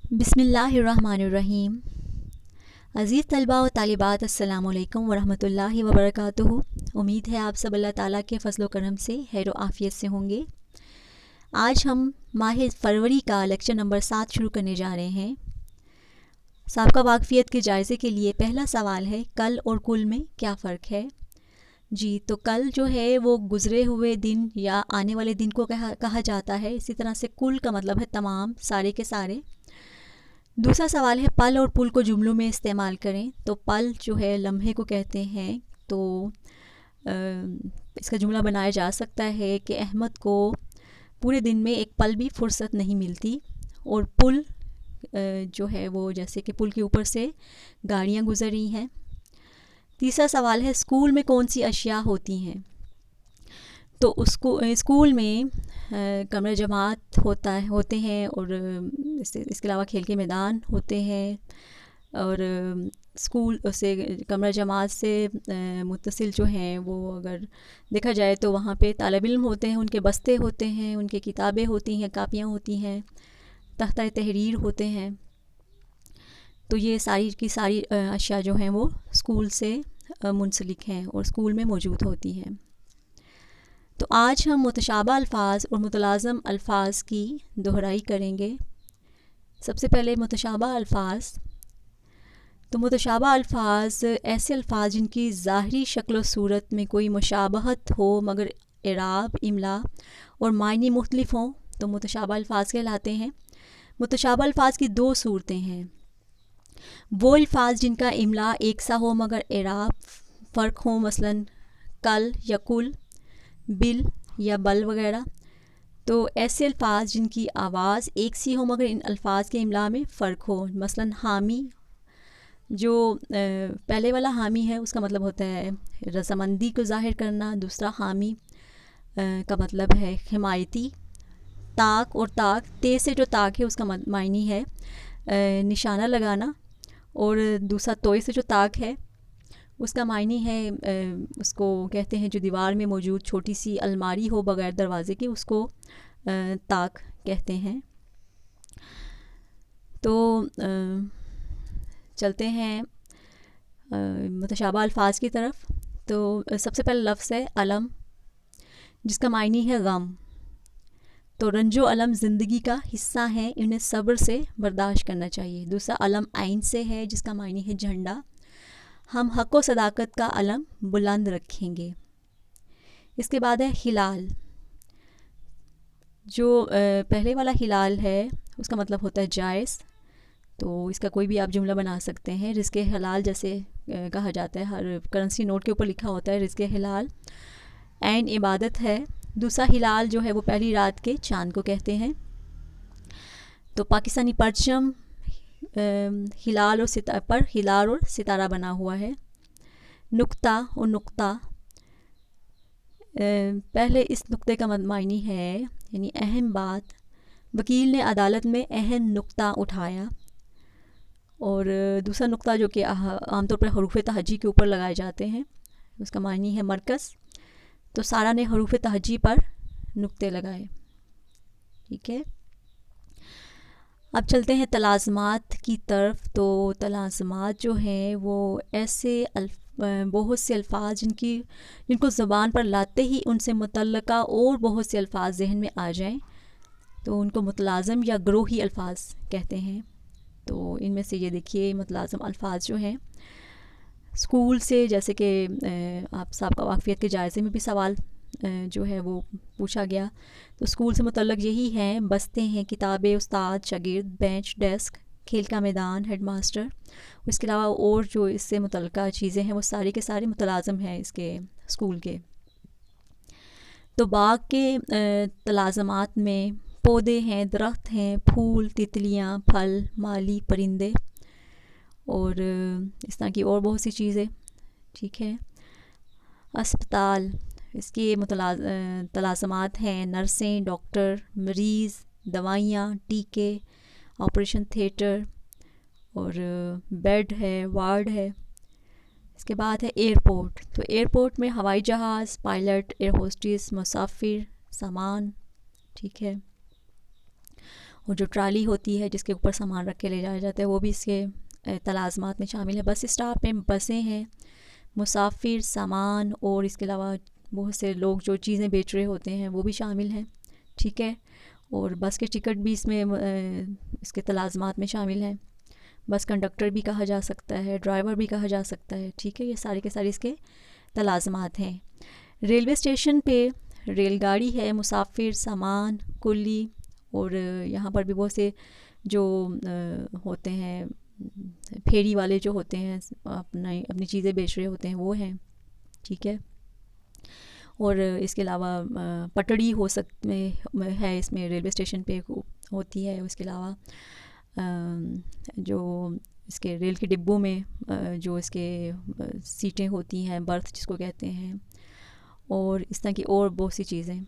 बिस्मिल्लाहिर्रहमानिर्रहीम। अज़ीज़ तलबा व तालिबात, अस्सलामु अलैकुम वरहमतुल्लाहि वबरकातुहू। उम्मीद है आप सब अल्लाह ताला के फ़ज़ल व करम से खैर व आफ़ियत से होंगे। आज हम माह फरवरी का लेक्चर नंबर 7 शुरू करने जा रहे हैं। साबका वाक़फ़ियत के जायज़े के लिए पहला सवाल है, कल और कुल में क्या फ़र्क है। जी, तो कल जो है वो गुज़रे हुए दिन या आने वाले दिन को कहा जाता है। इसी तरह से कुल का मतलब है तमाम, सारे के सारे। दूसरा सवाल है, पल और पुल को जुमलों में इस्तेमाल करें। तो पल जो है लम्हे को कहते हैं, तो इसका जुमला बनाया जा सकता है कि अहमद को पूरे दिन में एक पल भी फुर्सत नहीं मिलती। और पुल जो है वो जैसे कि पुल के ऊपर से गाड़ियाँ गुज़र रही हैं। तीसरा सवाल है, स्कूल में कौन सी अशिया होती हैं। तो उसको स्कूल में कमरा जमात होते हैं, और इसके अलावा खेल के मैदान होते हैं। और स्कूल से कमरा जमात से मुत्तसिल जो हैं वो अगर देखा जाए तो वहाँ पे तालिब इल्म होते हैं, उनके बस्ते होते हैं, उनकी किताबें होती हैं, कापियाँ होती हैं, तख्ता तहरीर होते हैं। तो ये सारी की सारी अशिया जो हैं वो स्कूल से मुंसलिक हैं और स्कूल में मौजूद होती हैं। तो आज हम मुतशाबा अल्फ़ाज़ और मुतलाज़म अल्फ़ाज़ की दोहराई करेंगे। सबसे पहले मुतशाबा अल्फ़ाज़। तो मुतशाबा अल्फ़ाज़ ऐसे अल्फ़ाज़ जिनकी ज़ाहरी शक्ल व सूरत में कोई मुशाबहत हो मगर इराब, इमला और मायने मुख्तलिफ हों, तो मुतशाबा अल्फ़ाज़ कहलाते हैं। मुतशाबा अल्फ़ाज़ की दो सूरतें हैं। वो अल्फ़ाज़ जिनका इमला एक सा हो मगर इराब फ़र्क हो, मसलन कल या कुल, बिल या बल वगैरह। तो ऐसे अल्फ़ाज़ जिनकी आवाज़ एक सी हो मगर इन अल्फ़ाज़ के इमला में फ़र्क हो, मसलन हामी। जो पहले वाला हामी है उसका मतलब होता है रज़ामंदी को ज़ाहिर करना। दूसरा हामी का मतलब है हिमायती। ताक और ताक, ते से जो ताक है उसका मायनी है निशाना लगाना, और दूसरा तोय से जो ताक है उसका मायनी है उसको कहते हैं जो दीवार में मौजूद छोटी सी अलमारी हो बग़ैर दरवाज़े के, उसको ताक कहते हैं। तो चलते हैं मुतशाबा अल्फ़ाज़ की तरफ। तो सबसे पहला लफ्ज़ है अलम, जिसका मायनी है गम। तो रंजो अलम ज़िंदगी का हिस्सा है, इन्हें सब्र से बर्दाश्त करना चाहिए। दूसरा अलम आइन से है, जिसका मायनी है झंडा। हम हक़ व सदाकत का अलम बुलंद रखेंगे। इसके बाद है हिलाल। जो पहले वाला हिलाल है उसका मतलब होता है जायज़। तो इसका कोई भी आप जुमला बना सकते हैं। रिज़्क़े हलाल जैसे कहा जाता है, हर करेंसी नोट के ऊपर लिखा होता है रिज़्क़े हिलाल। ऐन इबादत है। दूसरा हिलाल जो है वो पहली रात के चाँद को कहते हैं। तो पाकिस्तानी परचम हिलाल और सितारा बना हुआ है। नुक्ता और नुक्ता, पहले इस नुक्ते का मायनी है यानी अहम बात। वकील ने अदालत में अहम नुक्ता उठाया। और दूसरा नुक्ता जो कि आमतौर पर हरूफ तहज्जी के ऊपर लगाए जाते हैं, उसका मायनी है मरकज़। तो सारा ने हरूफ तहज्जी पर नुक्ते लगाए। ठीक है, अब चलते हैं तलाज़मात की तरफ। तो तलाज़मात जो हैं वो ऐसे बहुत से अल्फ़ाज़ जिनको ज़बान पर लाते ही उनसे मुतल्लका और बहुत से अल्फ़ाज़ ज़हन में आ जाएं, तो उनको मुतलाज़म या ग्रोही अल्फ़ाज़ कहते हैं। तो इनमें से ये देखिए मुतलाज़म अल्फ़ाज़ जो हैं स्कूल से, जैसे कि आप साबका वाक़फ़ियत के जायज़े में भी सवाल जो है वो पूछा गया। तो स्कूल से मुतल्लक़ यही हैं, बस्ते हैं, किताबें, उस्ताद, शागिर्द, बेंच, डेस्क, खेल का मैदान, हेड मास्टर। इसके अलावा और जो इससे मुतल्लक़ा चीज़ें हैं वो सारी के सारे मुतलाज़म हैं इसके स्कूल के। तो बाग के तलाज़मात में पौधे हैं, दरख्त हैं, फूल, तितलियाँ, फल, माली, परिंदे और इस तरह की और बहुत सी चीज़ें। ठीक है, अस्पताल, इसके तलाज़मात हैं नर्सें, डॉक्टर, मरीज़, दवाइयाँ, टीके, ऑपरेशन थिएटर और बेड है, वार्ड है। इसके बाद है एयरपोर्ट। तो एयरपोर्ट में हवाई जहाज़, पायलट, एयर होस्टेस, मुसाफिर, सामान। ठीक है, اور جو ٹرالی ہوتی ہے جس کے اوپر سامان رکھ کے لے جایا جاتا ہے وہ بھی اس کے تلازمات میں شامل ہے. بس اسٹاپ میں بسیں ہیں، مسافر، سامان اور اس کے علاوہ بہت سے لوگ جو چیزیں بیچ رہے ہوتے ہیں وہ بھی شامل ہیں. ٹھیک ہے، اور بس کے ٹکٹ بھی اس میں اس کے تلازمات میں شامل ہیں. بس کنڈکٹر بھی کہا جا سکتا ہے، ڈرائیور بھی کہا جا سکتا ہے. ٹھیک ہے، یہ سارے کے سارے اس کے تلازمات ہیں. ریلوے اسٹیشن پہ ریل گاڑی ہے، مسافر، سامان، کلی، اور یہاں پر بھی بہت سے جو ہوتے ہیں پھیری والے جو ہوتے ہیں اپنی چیزیں بیچ رہے ہوتے ہیں وہ ہیں. ٹھیک ہے، اور اس کے علاوہ پٹڑی ہے اس میں ریلوے اسٹیشن پہ ہوتی ہے. اس کے علاوہ جو اس کے ریل کے ڈبوں میں جو اس کے سیٹیں ہوتی ہیں، برتھ جس کو کہتے ہیں، اور اس طرح کی اور بہت سی چیزیں.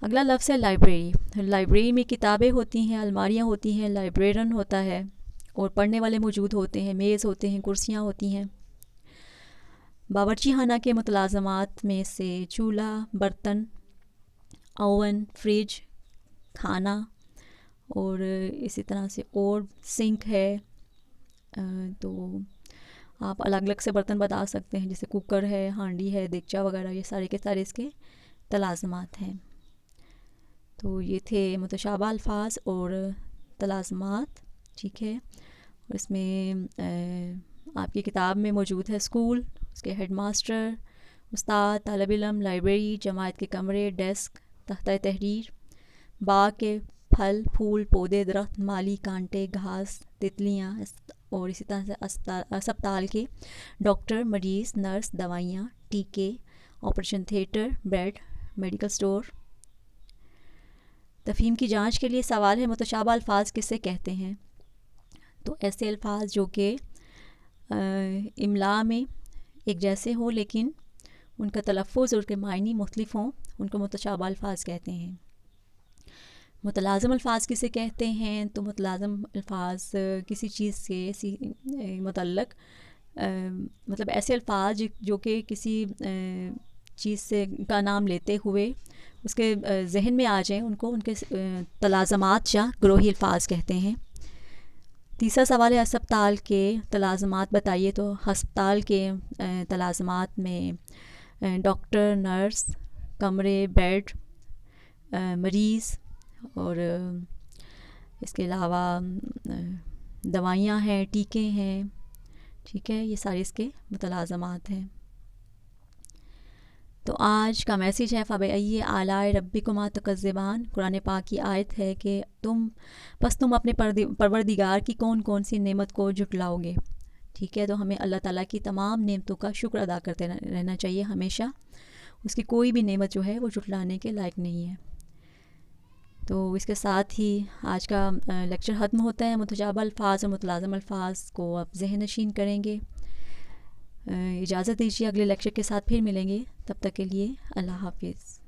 اگلا لفظ ہے لائبریری. لائبریری میں کتابیں ہوتی ہیں، الماریاں ہوتی ہیں، لائبریرین ہوتا ہے اور پڑھنے والے موجود ہوتے ہیں، میز ہوتے ہیں، کرسیاں ہوتی ہیں. باورچی خانہ کے متلازمات میں سے چولہا، برتن، اوون، فریج، کھانا، اور اسی طرح سے اور سنک ہے. تو آپ الگ الگ سے برتن بتا سکتے ہیں، جیسے کوکر ہے، ہانڈی ہے، دیگچا وغیرہ، یہ سارے کے سارے اس کے تلازمات ہیں. تو یہ تھے متشابہ الفاظ اور تلازمات. ٹھیک ہے، اور اس میں آپ کی کتاب میں موجود ہے اسکول، اس کے ہیڈ ماسٹر، استاد، طالب علم، لائبریری، جماعت کے کمرے، ڈیسک، تختہ تحریر، باغ کے پھل، پھول، پودے، درخت، مالی، کانٹے، گھاس، تتلیاں، اور اسی طرح سے اسپتال کے ڈاکٹر، مریض، نرس، دوائیاں، ٹیکے، operation theatre, bed, medical store. تفہیم کی جانچ کے لیے سوال ہے، متشابہ الفاظ کسے کہتے ہیں؟ تو ایسے الفاظ جو کہ املاء میں ایک جیسے ہوں لیکن ان کا تلفظ اور ان کے معنی مختلف ہوں، ان کو متشابہ الفاظ کہتے ہیں. متلازم الفاظ کسے کہتے ہیں؟ تو متلازم الفاظ کسی چیز سے متعلق مطلب ایسے الفاظ جو کہ کسی چیز سے کا نام لیتے ہوئے اس کے ذہن میں آ جائیں، ان کو ان کے تلازمات یا گروہی الفاظ کہتے ہیں. تیسرا سوال ہے، ہسپتال کے تلازمات بتائیے. تو ہسپتال کے تلازمات میں ڈاکٹر، نرس، کمرے، بیڈ، مریض، اور اس کے علاوہ دوائیاں ہیں، ٹیکے ہیں. ٹھیک ہے، یہ سارے اس کے متلازمات ہیں. تو آج کا میسیج ہے فَبِأَيِّ آلَاءِ رَبِّكُمَا تُكَذِّبَانِ. قرآن پاک کی آیت ہے کہ تم اپنے پروردگار کی کون کون سی نعمت کو جھٹلاؤ گے. ٹھیک ہے، تو ہمیں اللہ تعالیٰ کی تمام نعمتوں کا شکر ادا کرتے رہنا چاہیے ہمیشہ. اس کی کوئی بھی نعمت جو ہے وہ جھٹلانے کے لائق نہیں ہے. تو اس کے ساتھ ہی آج کا لیکچر ختم ہوتا ہے. متشابہ الفاظ اور متلازم الفاظ کو آپ ذہن نشین کریں گے. اجازت دیجیے، اگلے لیکچر کے ساتھ پھر ملیں گے. تب تک کے لیے اللہ حافظ.